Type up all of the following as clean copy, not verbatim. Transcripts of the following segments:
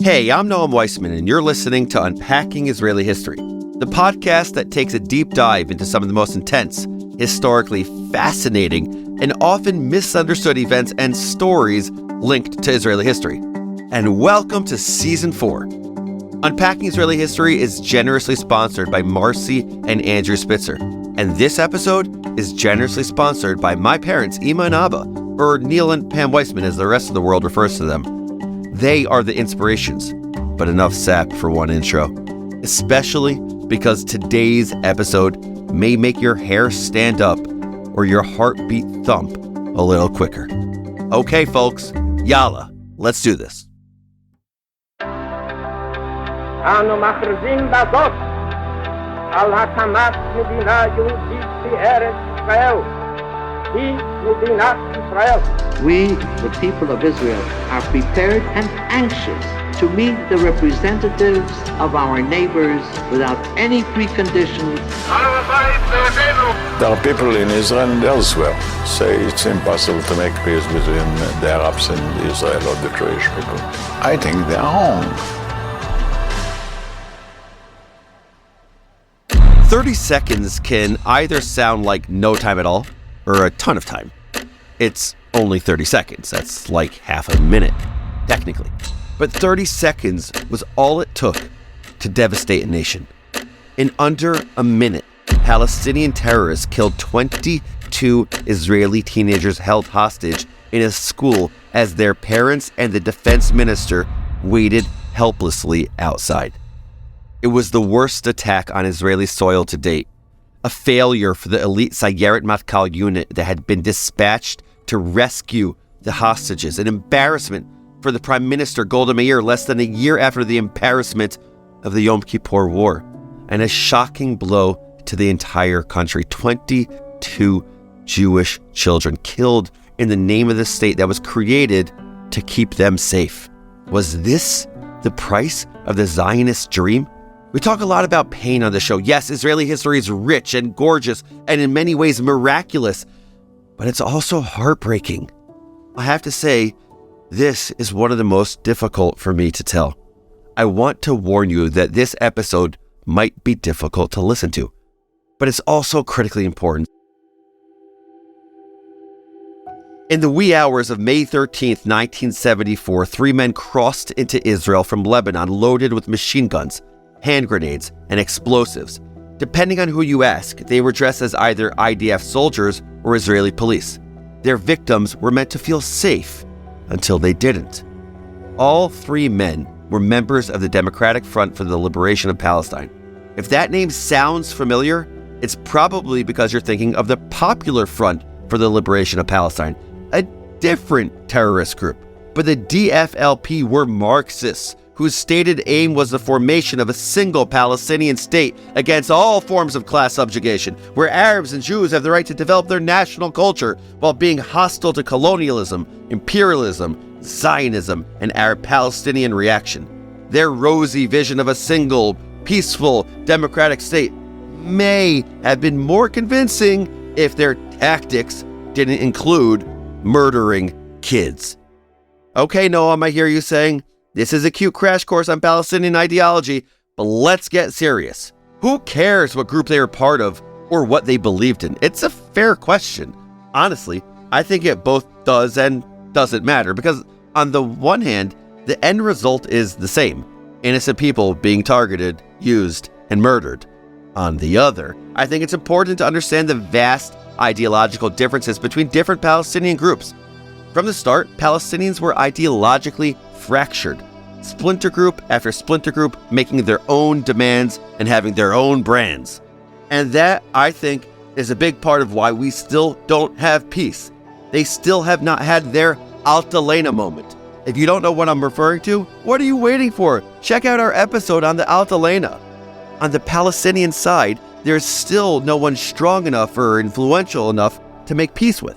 Hey, I'm Noam Weissman, and you're listening to Unpacking Israeli History, the podcast that takes a deep dive into some of the most intense, historically fascinating, and often misunderstood events and stories linked to Israeli history. And welcome to Season 4. Unpacking Israeli History is generously sponsored by Marcy and Andrew Spitzer. And this episode is generously sponsored by my parents, Ima and Abba, or Neil and Pam Weissman as the rest of the world refers to them. They are the inspirations, but enough sap for one intro. Especially because today's episode may make your hair stand up or your heartbeat thump a little quicker. Okay, folks, yalla, let's do this. אנו מכריזים בזאת על הקמת מדינה יהודית בארץ ישראל. היא מדינת ישראל. We, the people of Israel, are prepared and anxious to meet the representatives of our neighbors without any preconditions. There are people in Israel and elsewhere say it's impossible to make peace between the Arabs and Israel or the Jewish people. I think they are wrong. 30 seconds can either sound like no time at all or a ton of time. It's only 30 seconds. That's like half a minute, technically. But 30 seconds was all it took to devastate a nation. In under a minute, Palestinian terrorists killed 22 Israeli teenagers held hostage in a school as their parents and the defense minister waited helplessly outside. It was the worst attack on Israeli soil to date, a failure for the elite Sayeret Matkal unit that had been dispatched to rescue the hostages, an embarrassment for the Prime Minister Golda Meir less than a year after the embarrassment of the Yom Kippur War, and a shocking blow to the entire country. 22 Jewish children killed in the name of the state that was created to keep them safe. Was this the price of the Zionist dream? We talk a lot about pain on the show. Yes, Israeli history is rich and gorgeous and in many ways miraculous, but it's also heartbreaking. I have to say, this is one of the most difficult for me to tell. I want to warn you that this episode might be difficult to listen to, but it's also critically important. In the wee hours of May 13th, 1974, 3 men crossed into Israel from Lebanon loaded with machine guns, hand grenades, and explosives. Depending on who you ask, they were dressed as either IDF soldiers or Israeli police. Their victims were meant to feel safe until they didn't. All 3 men were members of the Democratic Front for the Liberation of Palestine. If that name sounds familiar, it's probably because you're thinking of the Popular Front for the Liberation of Palestine, a different terrorist group. But the DFLP were Marxists, whose stated aim was the formation of a single Palestinian state against all forms of class subjugation, where Arabs and Jews have the right to develop their national culture while being hostile to colonialism, imperialism, Zionism, and Arab-Palestinian reaction. Their rosy vision of a single, peaceful, democratic state may have been more convincing if their tactics didn't include murdering kids. Okay, Noam, I hear you saying, this is a cute crash course on Palestinian ideology, but let's get serious. Who cares what group they were part of or what they believed in? It's a fair question. Honestly, I think it both does and doesn't matter because on the one hand, the end result is the same. Innocent people being targeted, used, and murdered. On the other, I think it's important to understand the vast ideological differences between different Palestinian groups. From the start, Palestinians were ideologically fractured, splinter group after splinter group making their own demands and having their own brands. And that, I think, is a big part of why we still don't have peace. They still have not had their Altalena moment. If you don't know what I'm referring to, what are you waiting for? Check out our episode on the Altalena. On the Palestinian side, there's still no one strong enough or influential enough to make peace with.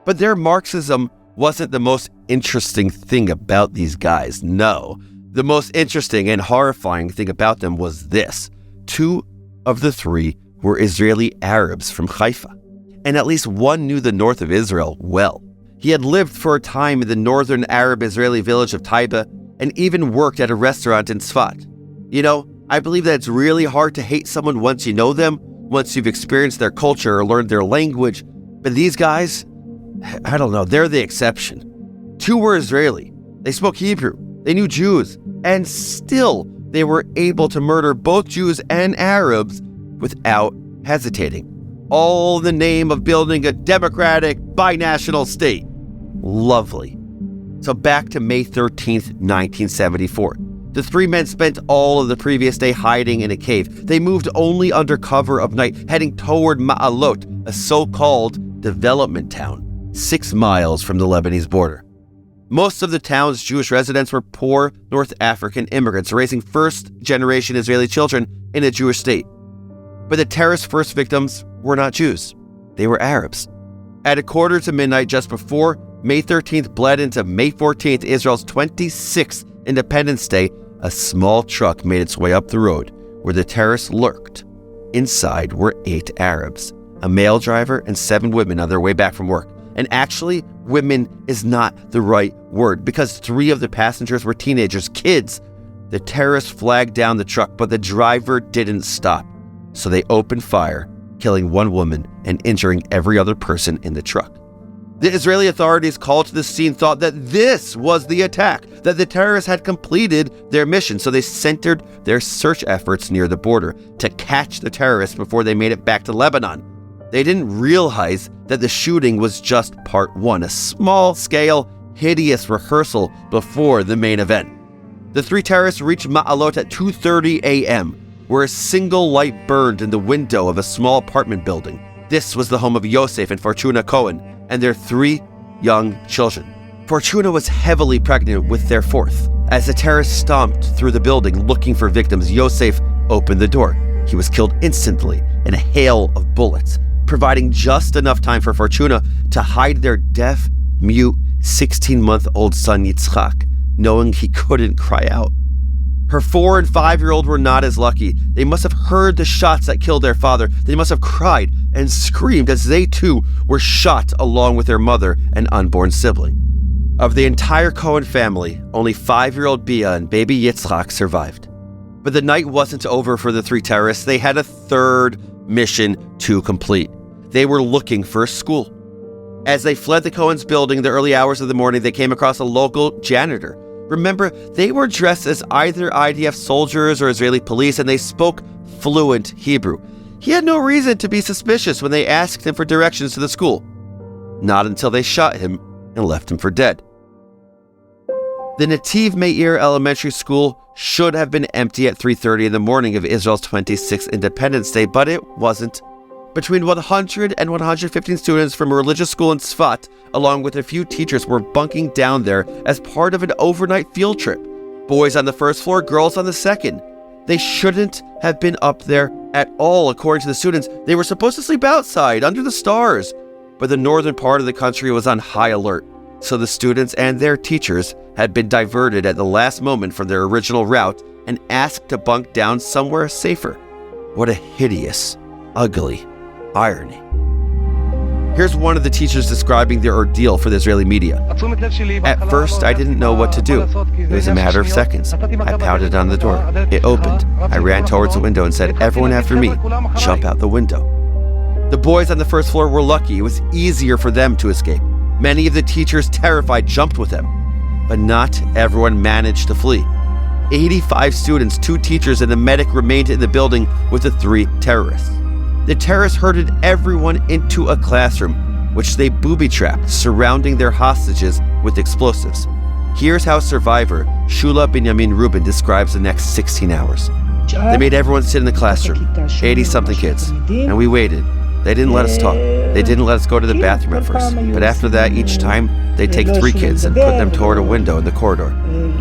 But their Marxism wasn't the most interesting thing about these guys. No, the most interesting and horrifying thing about them was this. 2 of the 3 were Israeli Arabs from Haifa, and at least one knew the north of Israel well. He had lived for a time in the northern Arab Israeli village of Taiba and even worked at a restaurant in Tzfat. You know, I believe that it's really hard to hate someone once you know them, once you've experienced their culture or learned their language. But these guys, I don't know, they're the exception. 2 were Israeli. They spoke Hebrew. They knew Jews. And still, they were able to murder both Jews and Arabs without hesitating. All in the name of building a democratic, binational state. Lovely. So back to May 13th, 1974. The 3 men spent all of the previous day hiding in a cave. They moved only under cover of night, heading toward Ma'alot, a so-called development town, 6 miles from the Lebanese border. Most of the town's Jewish residents were poor North African immigrants raising first-generation Israeli children in a Jewish state. But the terrorist's first victims were not Jews. They were Arabs. At 1:45 to midnight just before May 13th bled into May 14th, Israel's 26th Independence Day, a small truck made its way up the road where the terrorists lurked. Inside were 8 Arabs, a male driver and 7 women on their way back from work. And actually, women is not the right word because 3 of the passengers were teenagers, kids. The terrorists flagged down the truck, but the driver didn't stop. So they opened fire, killing 1 woman and injuring every other person in the truck. The Israeli authorities called to the scene thought that this was the attack, that the terrorists had completed their mission, so they centered their search efforts near the border to catch the terrorists before they made it back to Lebanon. They didn't realize that the shooting was just part 1, a small-scale, hideous rehearsal before the main event. The 3 terrorists reached Ma'alot at 2:30 a.m., where a single light burned in the window of a small apartment building. This was the home of Yosef and Fortuna Cohen and their 3 young children. Fortuna was heavily pregnant with their 4th. As the terrorists stomped through the building looking for victims, Yosef opened the door. He was killed instantly in a hail of bullets, providing just enough time for Fortuna to hide their deaf, mute, 16-month-old son Yitzchak, knowing he couldn't cry out. Her 4- and 5-year-old were not as lucky. They must have heard the shots that killed their father. They must have cried and screamed as they too were shot along with their mother and unborn sibling. Of the entire Cohen family, only 5-year-old Bia and baby Yitzchak survived. But the night wasn't over for the 3 terrorists. They had a 3rd mission to complete. They were looking for a school. As they fled the Cohen's building in the early hours of the morning, they came across a local janitor. Remember, they were dressed as either IDF soldiers or Israeli police, and they spoke fluent Hebrew. He had no reason to be suspicious when they asked him for directions to the school. Not until they shot him and left him for dead. The Nativ Meir Elementary School should have been empty at 3:30 in the morning of Israel's 26th Independence Day, but it wasn't. Between 100 and 115 students from a religious school in Tzfat, along with a few teachers, were bunking down there as part of an overnight field trip. Boys on the 1st floor, girls on the 2nd. They shouldn't have been up there at all, according to the students. They were supposed to sleep outside, under the stars. But the northern part of the country was on high alert, so the students and their teachers had been diverted at the last moment from their original route and asked to bunk down somewhere safer. What a hideous, ugly irony. Here's one of the teachers describing their ordeal for the Israeli media. At first, I didn't know what to do. It was a matter of seconds. I pounded on the door. It opened. I ran towards the window and said, "Everyone after me, jump out the window." The boys on the 1st floor were lucky. It was easier for them to escape. Many of the teachers, terrified, jumped with them. But not everyone managed to flee. 85 students, 2 teachers, and a medic remained in the building with the 3 terrorists. The terrorists herded everyone into a classroom, which they booby-trapped, surrounding their hostages with explosives. Here's how survivor Shula Binyamin Rubin describes the next 16 hours. They made everyone sit in the classroom, 80-something kids, and we waited. They didn't let us talk. They didn't let us go to the bathroom at first. But after that, each time, they'd take 3 kids and put them toward a window in the corridor.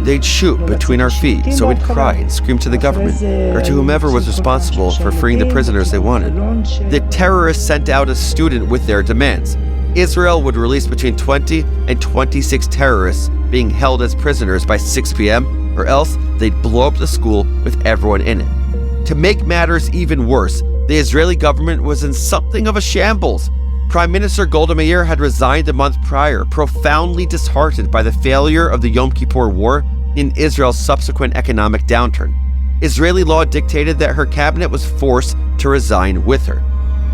They'd shoot between our feet, so we'd cry and scream to the government, or to whomever was responsible for freeing the prisoners they wanted. The terrorists sent out a student with their demands. Israel would release between 20 and 26 terrorists being held as prisoners by 6 p.m., or else they'd blow up the school with everyone in it. To make matters even worse, the Israeli government was in something of a shambles. Prime Minister Golda Meir had resigned a month prior, profoundly disheartened by the failure of the Yom Kippur War. in Israel's subsequent economic downturn. Israeli law dictated that her cabinet was forced to resign with her.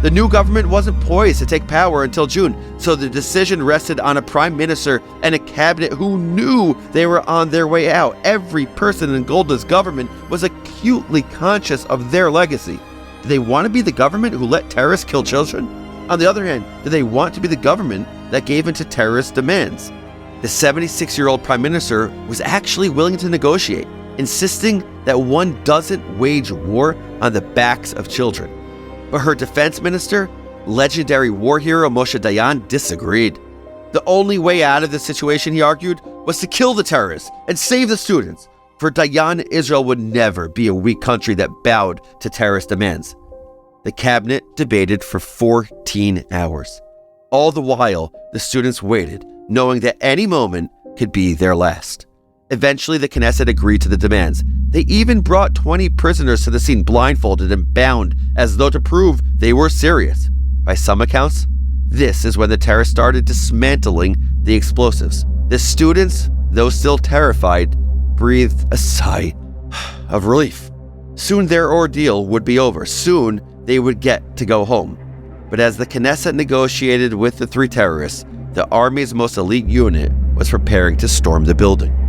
The new government wasn't poised to take power until June, so the decision rested on a prime minister and a cabinet who knew they were on their way out. Every person in Golda's government was acutely conscious of their legacy. Do they want to be the government who let terrorists kill children? On the other hand, do they want to be the government that gave in to terrorist demands? The 76-year-old prime minister was actually willing to negotiate, insisting that one doesn't wage war on the backs of children. But her defense minister, legendary war hero Moshe Dayan, disagreed. The only way out of this situation, he argued, was to kill the terrorists and save the students. For Dayan, Israel would never be a weak country that bowed to terrorist demands. The cabinet debated for 14 hours. All the while, the students waited, knowing that any moment could be their last. Eventually, the Knesset agreed to the demands. They even brought 20 prisoners to the scene blindfolded and bound as though to prove they were serious. By some accounts, this is when the terrorists started dismantling the explosives. The students, though still terrified, breathed a sigh of relief. Soon their ordeal would be over. Soon they would get to go home. But as the Knesset negotiated with the three terrorists, the army's most elite unit was preparing to storm the building.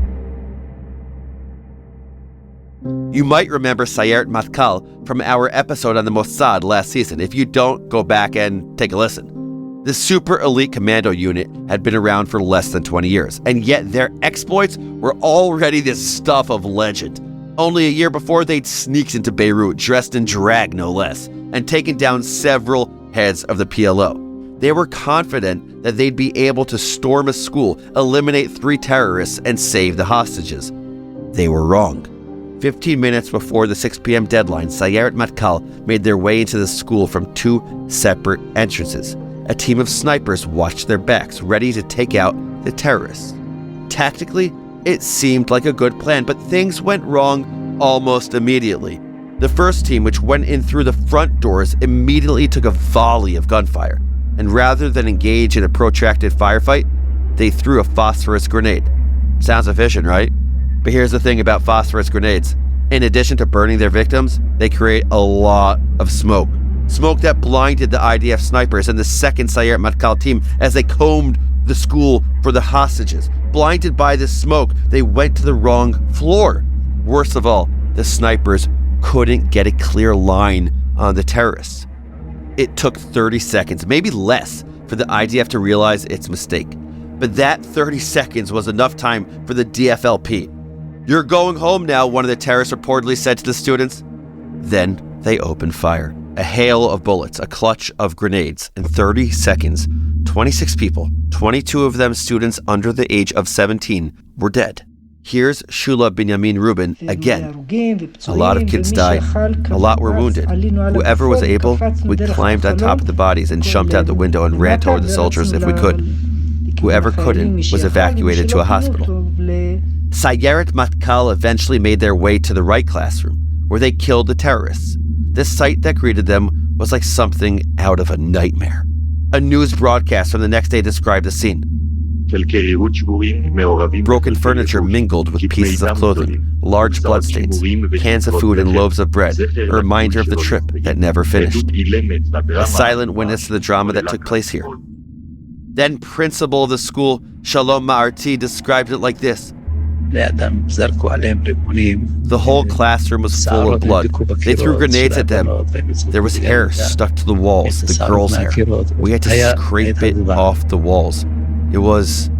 You might remember Sayeret Matkal from our episode on the Mossad last season. If you don't, go back and take a listen. The super elite commando unit had been around for less than 20 years, and yet their exploits were already this stuff of legend. Only a year before, they'd sneaked into Beirut, dressed in drag no less, and taken down several heads of the PLO. They were confident that they'd be able to storm a school, eliminate 3 terrorists, and save the hostages. They were wrong. 15 minutes before the 6 p.m. deadline, Sayeret Matkal made their way into the school from 2 separate entrances. A team of snipers watched their backs, ready to take out the terrorists. Tactically, it seemed like a good plan, but things went wrong almost immediately. The first team, which went in through the front doors, immediately took a volley of gunfire, and rather than engage in a protracted firefight, they threw a phosphorus grenade. Sounds efficient, right? But here's the thing about phosphorus grenades. In addition to burning their victims, they create a lot of smoke. Smoke that blinded the IDF snipers and the second Sayeret Matkal team as they combed the school for the hostages. Blinded by this smoke, they went to the wrong floor. Worst of all, the snipers couldn't get a clear line on the terrorists. It took 30 seconds, maybe less, for the IDF to realize its mistake. But that 30 seconds was enough time for the DFLP. "You're going home now," one of the terrorists reportedly said to the students. Then they opened fire. A hail of bullets, a clutch of grenades. In 30 seconds, 26 people, 22 of them students under the age of 17, were dead. Here's Shula Binyamin Rubin again. A lot of kids died. A lot were wounded. Whoever was able, we climbed on top of the bodies and jumped out the window and ran toward the soldiers if we could. Whoever couldn't was evacuated to a hospital. Sayeret Matkal eventually made their way to the right classroom, where they killed the terrorists. The sight that greeted them was like something out of a nightmare. A news broadcast from the next day described the scene. Broken furniture mingled with pieces of clothing, large bloodstains, cans of food and loaves of bread, a reminder of the trip that never finished. A silent witness to the drama that took place here. Then principal of the school, Shalom Ma'arti, described it like this. The whole classroom was full of blood. They threw grenades at them. There was hair stuck to the walls, the girls' hair. We had to scrape it off the walls. It was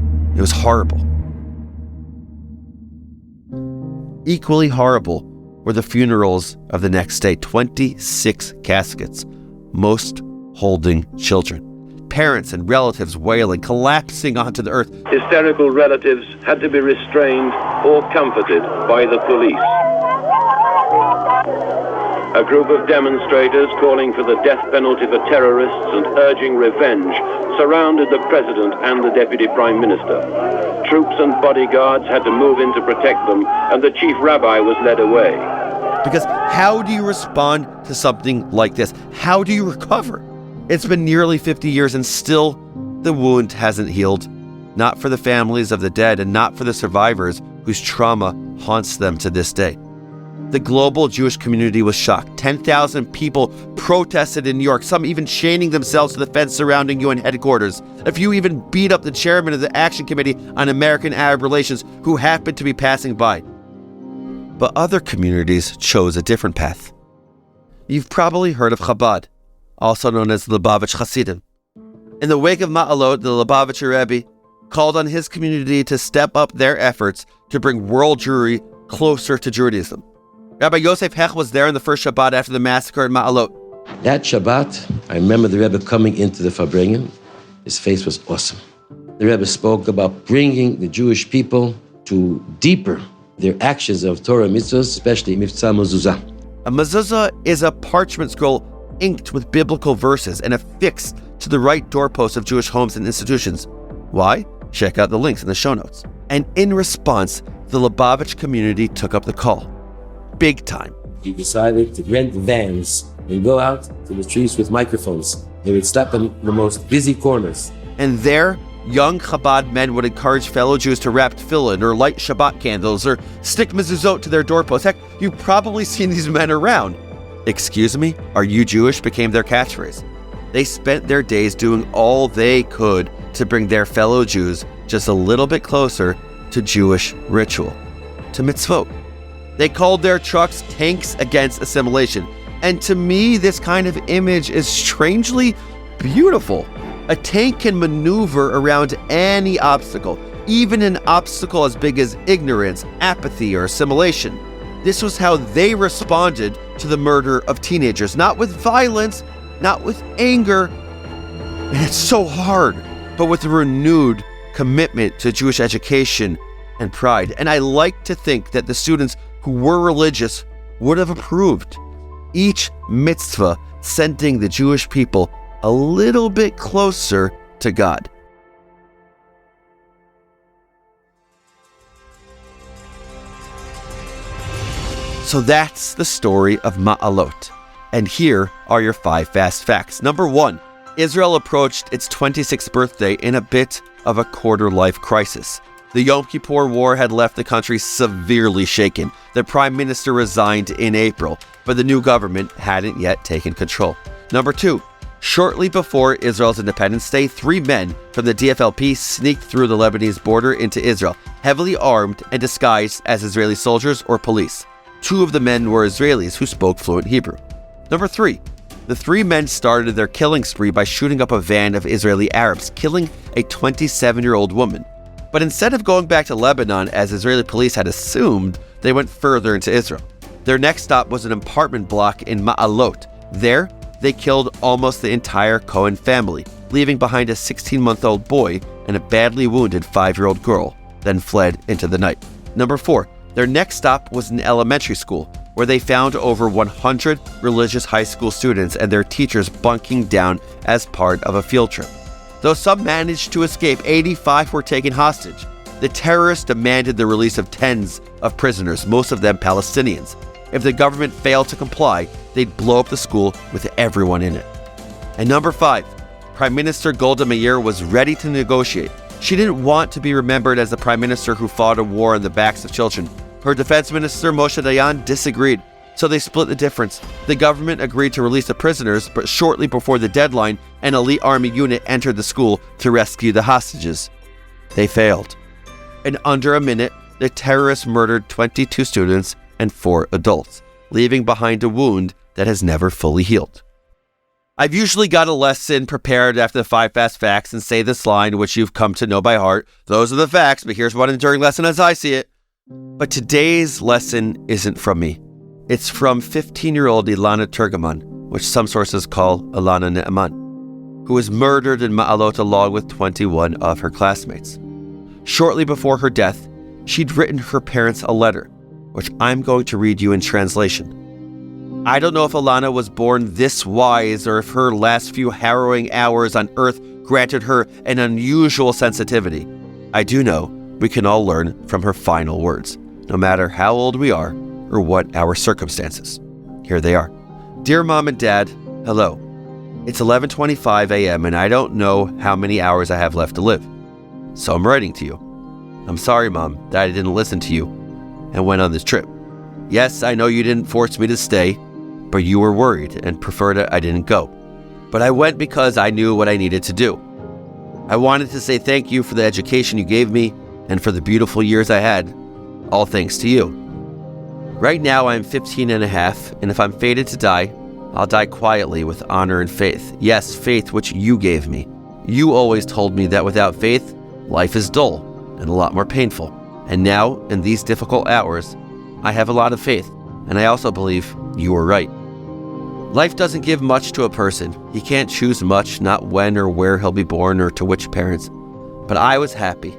horrible. Equally horrible were the funerals of the next day. 26 caskets, most holding children. Parents and relatives wailing, collapsing onto the earth. Hysterical relatives had to be restrained or comforted by the police. A group of demonstrators calling for the death penalty for terrorists and urging revenge surrounded the president and the deputy prime minister. Troops and bodyguards had to move in to protect them, and the chief rabbi was led away. Because how do you respond to something like this? How do you recover? It's been nearly 50 years and still the wound hasn't healed. Not for the families of the dead and not for the survivors whose trauma haunts them to this day. The global Jewish community was shocked. 10,000 people protested in New York, some even chaining themselves to the fence surrounding UN headquarters. A few even beat up the chairman of the Action Committee on American-Arab Relations, who happened to be passing by. But other communities chose a different path. You've probably heard of Chabad, also known as the Lubavitch Hasidim. In the wake of Ma'alot, the Lubavitcher Rebbe called on his community to step up their efforts to bring world Jewry closer to Judaism. Rabbi Yosef Hech was there on the first Shabbat after the massacre in Ma'alot. That Shabbat, I remember the Rebbe coming into the Farbrengen. His face was awesome. The Rebbe spoke about bringing the Jewish people to deeper their actions of Torah mitzvahs, especially Mivtza Mezuzah. A mezuzah is a parchment scroll inked with biblical verses and affixed to the right doorpost of Jewish homes and institutions. Why? Check out the links in the show notes. And in response, the Lubavitch community took up the call. Big time. He decided to rent vans and go out to the streets with microphones. They would stop in the most busy corners. And there, young Chabad men would encourage fellow Jews to wrap tefillin or light Shabbat candles or stick mezuzot to their doorposts. Heck, you've probably seen these men around. "Excuse me, are you Jewish?" became their catchphrase. They spent their days doing all they could to bring their fellow Jews just a little bit closer to Jewish ritual, to mitzvot. They called their trucks tanks against assimilation. And to me, this kind of image is strangely beautiful. A tank can maneuver around any obstacle, even an obstacle as big as ignorance, apathy, or assimilation. This was how they responded to the murder of teenagers, not with violence, not with anger. And it's so hard, but with a renewed commitment to Jewish education and pride. And I like to think that the students who were religious would have approved. Each mitzvah sending the Jewish people a little bit closer to God. So that's the story of Ma'alot. And here are your 5 fast facts. Number 1, Israel approached its 26th birthday in a bit of a quarter-life crisis. The Yom Kippur War had left the country severely shaken. The prime minister resigned in April, but the new government hadn't yet taken control. Number 2, shortly before Israel's Independence Day, 3 men from the DFLP sneaked through the Lebanese border into Israel, heavily armed and disguised as Israeli soldiers or police. 2 of the men were Israelis who spoke fluent Hebrew. Number 3, the 3 men started their killing spree by shooting up a van of Israeli Arabs, killing a 27-year-old woman. But instead of going back to Lebanon, as Israeli police had assumed, they went further into Israel. Their next stop was an apartment block in Ma'alot. There, they killed almost the entire Cohen family, leaving behind a 16-month-old boy and a badly wounded 5-year-old girl, then fled into the night. Number 4, their next stop was an elementary school, where they found over 100 religious high school students and their teachers bunking down as part of a field trip. Though some managed to escape, 85 were taken hostage. The terrorists demanded the release of tens of prisoners, most of them Palestinians. If the government failed to comply, they'd blow up the school with everyone in it. And number 5, Prime Minister Golda Meir was ready to negotiate. She didn't want to be remembered as the prime minister who fought a war on the backs of children. Her defense minister, Moshe Dayan, disagreed, so they split the difference. The government agreed to release the prisoners, but shortly before the deadline, an elite army unit entered the school to rescue the hostages. They failed. In under a minute, the terrorists murdered 22 students and 4 adults, leaving behind a wound that has never fully healed. I've usually got a lesson prepared after the 5 fast facts and say this line, which you've come to know by heart. Those are the facts, but here's one enduring lesson as I see it. But today's lesson isn't from me. It's from 15-year-old Ilana Turgeman, which some sources call Ilana Ne'eman, who was murdered in Ma'alot along with 21 of her classmates. Shortly before her death, she'd written her parents a letter, which I'm going to read you in translation. I don't know if Ilana was born this wise or if her last few harrowing hours on earth granted her an unusual sensitivity. I do know we can all learn from her final words, no matter how old we are or what our circumstances. Here they are. Dear Mom and Dad, hello. It's 11:25 a.m. and I don't know how many hours I have left to live. So I'm writing to you. I'm sorry, Mom, that I didn't listen to you and went on this trip. Yes, I know you didn't force me to stay, but you were worried and preferred I didn't go. But I went because I knew what I needed to do. I wanted to say thank you for the education you gave me and for the beautiful years I had, all thanks to you. Right now I'm 15 and a half, and if I'm fated to die, I'll die quietly with honor and faith. Yes, faith which you gave me. You always told me that without faith, life is dull and a lot more painful. And now, in these difficult hours, I have a lot of faith, and I also believe you were right. Life doesn't give much to a person. He can't choose much, not when or where he'll be born or to which parents. But I was happy.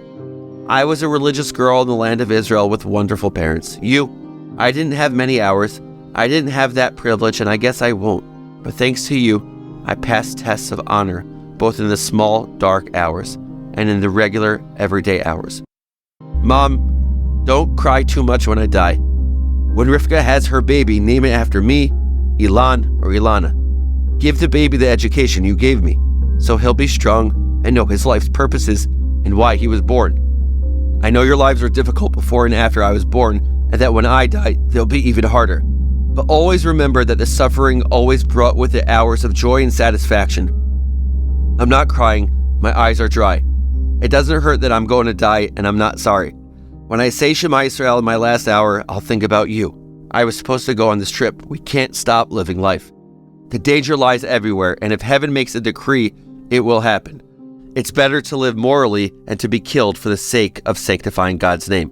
I was a religious girl in the land of Israel with wonderful parents. I didn't have many hours. I didn't have that privilege, and I guess I won't. But thanks to you, I passed tests of honor, both in the small, dark hours and in the regular, everyday hours. Mom, don't cry too much when I die. When Rivka has her baby, name it after me, Ilan or Ilana. Give the baby the education you gave me, so he'll be strong and know his life's purposes and why he was born. I know your lives were difficult before and after I was born, and that when I die, they'll be even harder. But always remember that the suffering always brought with it hours of joy and satisfaction. I'm not crying, my eyes are dry. It doesn't hurt that I'm going to die, and I'm not sorry. When I say Shema Yisrael in my last hour, I'll think about you. I was supposed to go on this trip. We can't stop living life. The danger lies everywhere, and if heaven makes a decree, it will happen. It's better to live morally and to be killed for the sake of sanctifying God's name.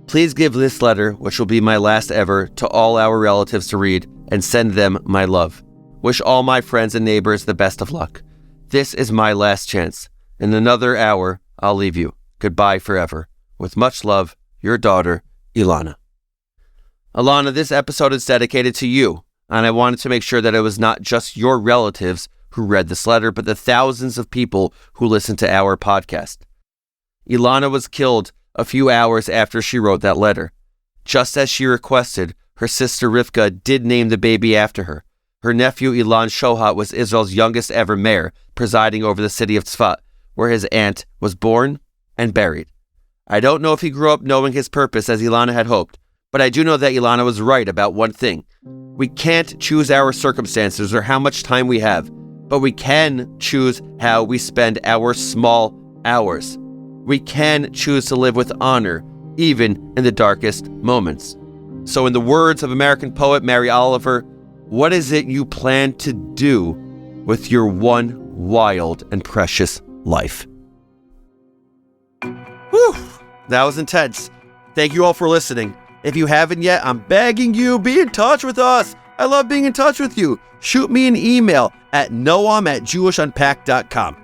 Please give this letter, which will be my last ever, to all our relatives to read, and send them my love. Wish all my friends and neighbors the best of luck. This is my last chance. In another hour, I'll leave you. Goodbye forever. With much love, your daughter, Ilana. Ilana, this episode is dedicated to you, and I wanted to make sure that it was not just your relatives who read this letter, but the thousands of people who listen to our podcast. Ilana was killed a few hours after she wrote that letter. Just as she requested, her sister Rivka did name the baby after her. Her nephew Ilan Shohat was Israel's youngest ever mayor, presiding over the city of Tzfat, where his aunt was born and buried. I don't know if he grew up knowing his purpose as Ilana had hoped, but I do know that Ilana was right about one thing. We can't choose our circumstances or how much time we have, but we can choose how we spend our small hours. We can choose to live with honor, even in the darkest moments. So in the words of American poet Mary Oliver, what is it you plan to do with your one wild and precious life? Whew, that was intense. Thank you all for listening. If you haven't yet, I'm begging you, be in touch with us. I love being in touch with you. Shoot me an email at noam@jewishunpacked.com.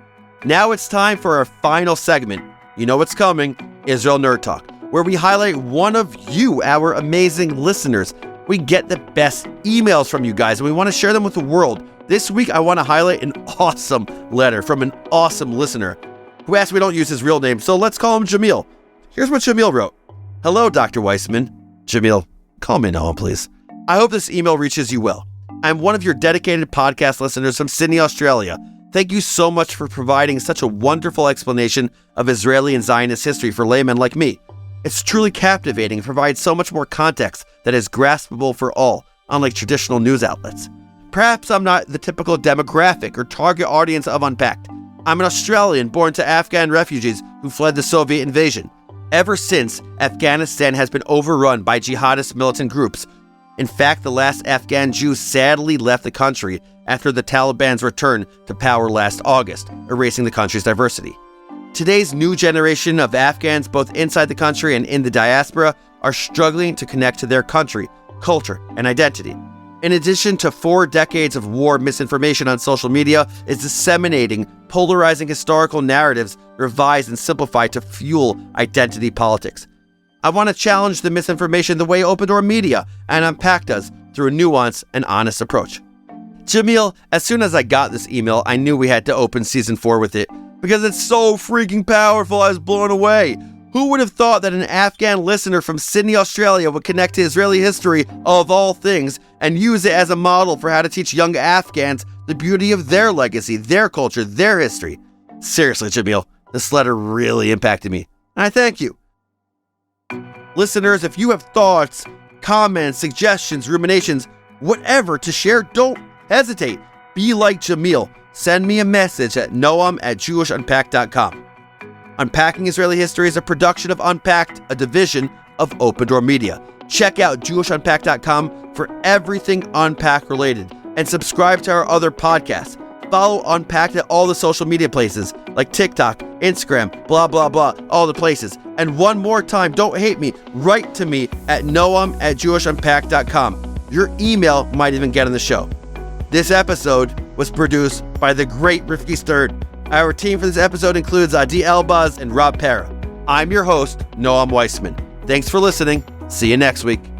Now it's time for our final segment. You know what's coming, Israel Nerd Talk, where we highlight one of you, our amazing listeners. We get the best emails from you guys, and we want to share them with the world. This week, I want to highlight an awesome letter from an awesome listener who asked we don't use his real name, so let's call him Jamil. Here's what Jamil wrote. Hello, Dr. Weissman. Jamil, call me Noam, please. I hope this email reaches you well. I'm one of your dedicated podcast listeners from Sydney, Australia. Thank you so much for providing such a wonderful explanation of Israeli and Zionist history for laymen like me. It's truly captivating and provides so much more context that is graspable for all, unlike traditional news outlets. Perhaps I'm not the typical demographic or target audience of Unpacked. I'm an Australian born to Afghan refugees who fled the Soviet invasion. Ever since, Afghanistan has been overrun by jihadist militant groups. In fact, the last Afghan Jew sadly left the country after the Taliban's return to power last August, erasing the country's diversity. Today's new generation of Afghans, both inside the country and in the diaspora, are struggling to connect to their country, culture, and identity. In addition to 4 decades of war, misinformation on social media is disseminating polarizing historical narratives revised and simplified to fuel identity politics. I want to challenge the misinformation the way Open Door Media and Unpacked does through a nuanced and honest approach. Jamil, as soon as I got this email, I knew we had to open season 4 with it because it's so freaking powerful. I was blown away. Who would have thought that an Afghan listener from Sydney, Australia would connect to Israeli history of all things and use it as a model for how to teach young Afghans the beauty of their legacy, their culture, their history? Seriously, Jamil, this letter really impacted me. And I thank you. Listeners, if you have thoughts, comments, suggestions, ruminations, whatever to share, don't hesitate. Be like Jamil. Send me a message at noam@JewishUnpacked.com. Unpacking Israeli History is a production of Unpacked, a division of Open Door Media. Check out JewishUnpacked.com for everything Unpack related, and subscribe to our other podcasts. Follow Unpacked at all the social media places like TikTok, Instagram, blah, blah, blah, all the places. And one more time, don't hate me, write to me at noam@JewishUnpacked.com. Your email might even get on the show. This episode was produced by the great Rifki Stern. Our team for this episode includes Adi Elbaz and Rob Pera. I'm your host, Noam Weissman. Thanks for listening. See you next week.